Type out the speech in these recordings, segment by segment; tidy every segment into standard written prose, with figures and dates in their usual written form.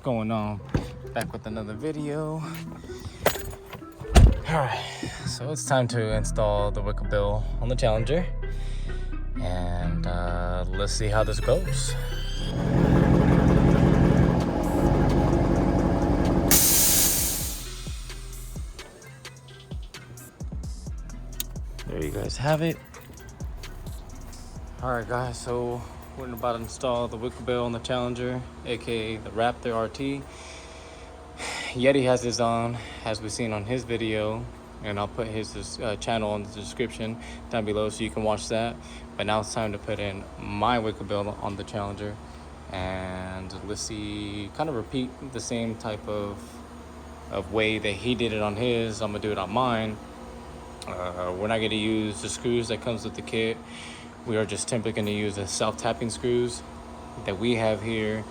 what's going on? Back with another video. Alright, so it's time to install the Wickerbill on the Challenger. And let's see how this goes. There you guys have it. Alright guys, so we're about to install the Wickerbill on the Challenger, aka the Raptor RT. Yeti has his on, as we've seen on his video, and I'll put his channel in the description down below so you can watch that. But now it's time to put in my Wickerbill on the Challenger, and let's see, kind of repeat the same type of way that he did it on his. I'm gonna do it on mine. We're not gonna use the screws that comes with the kit. We are just simply going to use the self-tapping screws that we have here,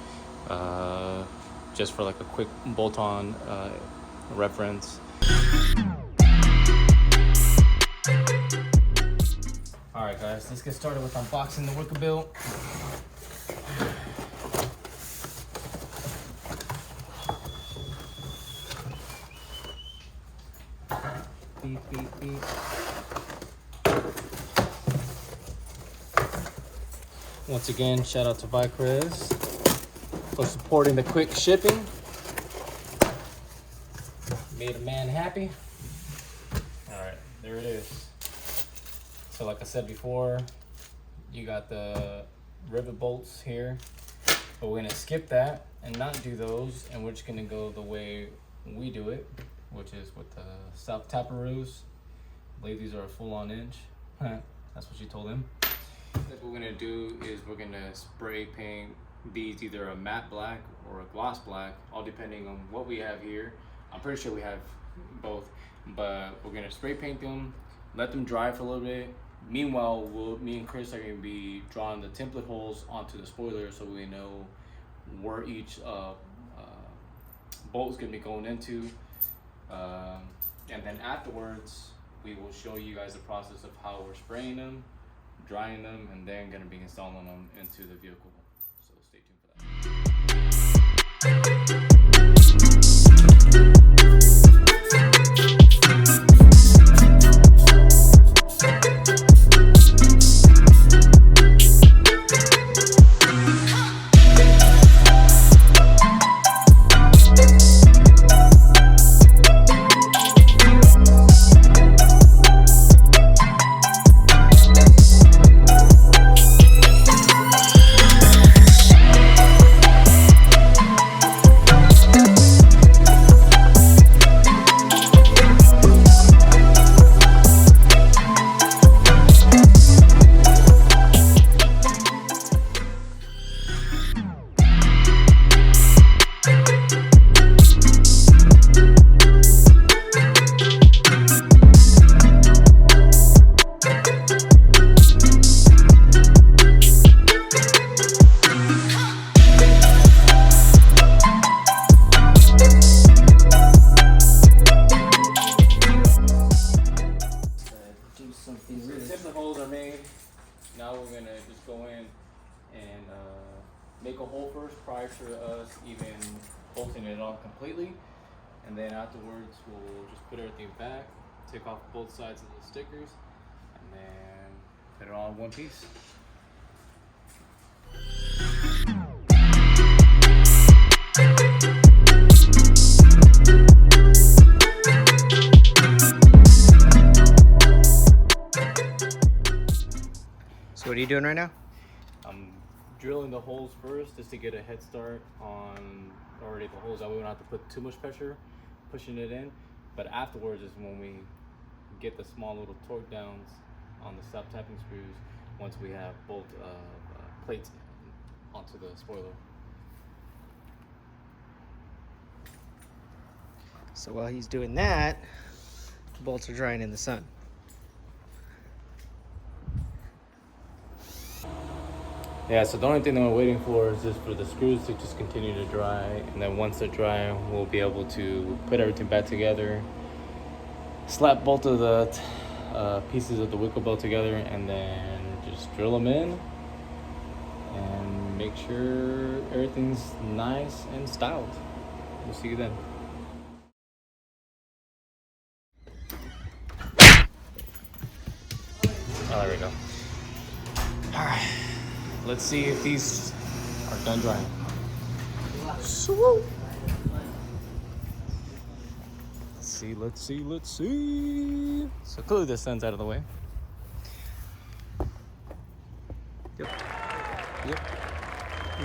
just for like a quick bolt-on reference. Alright guys, let's get started with unboxing the Wickerbill. Beep, beep, beep. Once again, shout out to Vicrez for supporting the quick shipping. Made a man happy. All right, there it is. So like I said before, you got the rivet bolts here, but we're gonna skip that and not do those, and we're just gonna go the way we do it, which is with the self taparoos. I believe these are a full-on inch. That's what she told him. What we're gonna do is we're gonna spray paint these either a matte black or a gloss black, all depending on what we have here. I'm pretty sure we have both, but we're gonna spray paint them, let them dry for a little bit. Meanwhile, me and Chris are gonna be drawing the template holes onto the spoiler so we know where each bolt is gonna be going into. And then afterwards, we will show you guys the process of how we're spraying them, drying them, and then going to be installing them into the vehicle. So stay tuned for that. The holes are made. Now we're gonna just go in and make a hole first prior to us even bolting it on completely, and then afterwards we'll just put everything back, take off both sides of the stickers, and then put it all in one piece. So what are you doing right now? I'm drilling the holes first just to get a head start on already the holes. That way we don't have to put too much pressure pushing it in. But afterwards is when we get the small little torque downs on the self-tapping screws once we have both plates onto the spoiler. So while he's doing that, the bolts are drying in the sun. Yeah, so the only thing that we're waiting for is just for the screws to just continue to dry, and then once they're dry, we'll be able to put everything back together, slap both of the pieces of the Wickerbill together, and then just drill them in and make sure everything's nice and styled. We'll see you then. Oh, there we go. All right, let's see if these are done drying. Swoop. Let's see. So clearly the sun's out of the way. Yep.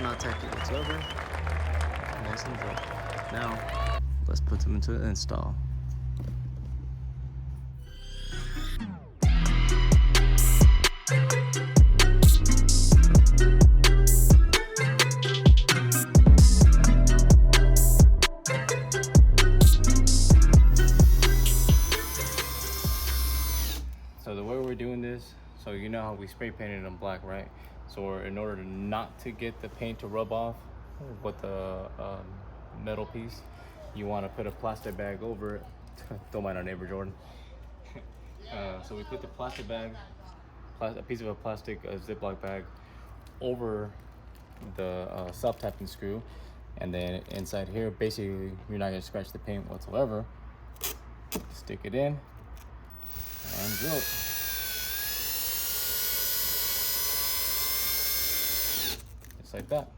Not tacky whatsoever. Nice and dry. Now, let's put them into the install. So the way we're doing this, so you know how we spray painted them black, right? So in order not to get the paint to rub off with the metal piece, you want to put a plastic bag over it. Don't mind our neighbor Jordan. So we put the plastic bag, a piece of a plastic Ziploc bag over the self-tapping screw, and then inside here, basically you're not going to scratch the paint whatsoever. Stick it in and drill it. Just like that.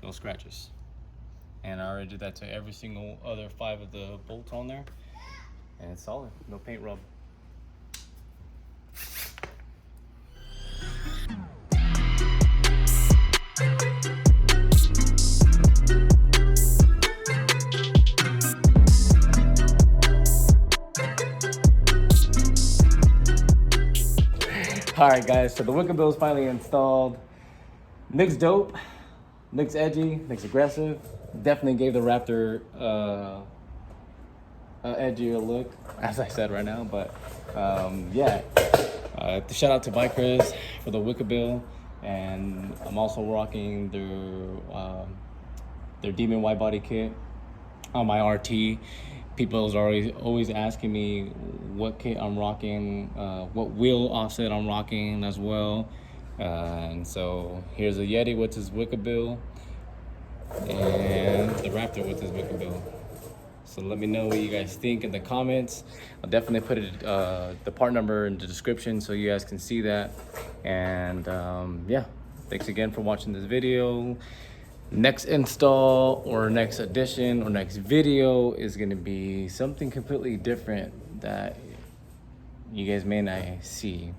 No scratches. And I already did that to every single other 5 of the bolts on there. And it's solid. No paint rub. All right, guys, so the Wickerbill is finally installed. Looks dope, looks edgy, looks aggressive. Definitely gave the Raptor edgier look, as I said right now. But yeah, shout out to Vicrez for the Wickerbill, and I'm also rocking their Demon Widebody Kit on my RT. People are always asking me what kit I'm rocking, what wheel offset I'm rocking as well. And so here's a Yeti with his Wickerbill and the Raptor with his Wickerbill. So let me know what you guys think in the comments. I'll definitely put it, the part number in the description so you guys can see that. And yeah, thanks again for watching this video. Next install or next edition or next video is going to be something completely different that you guys may not see.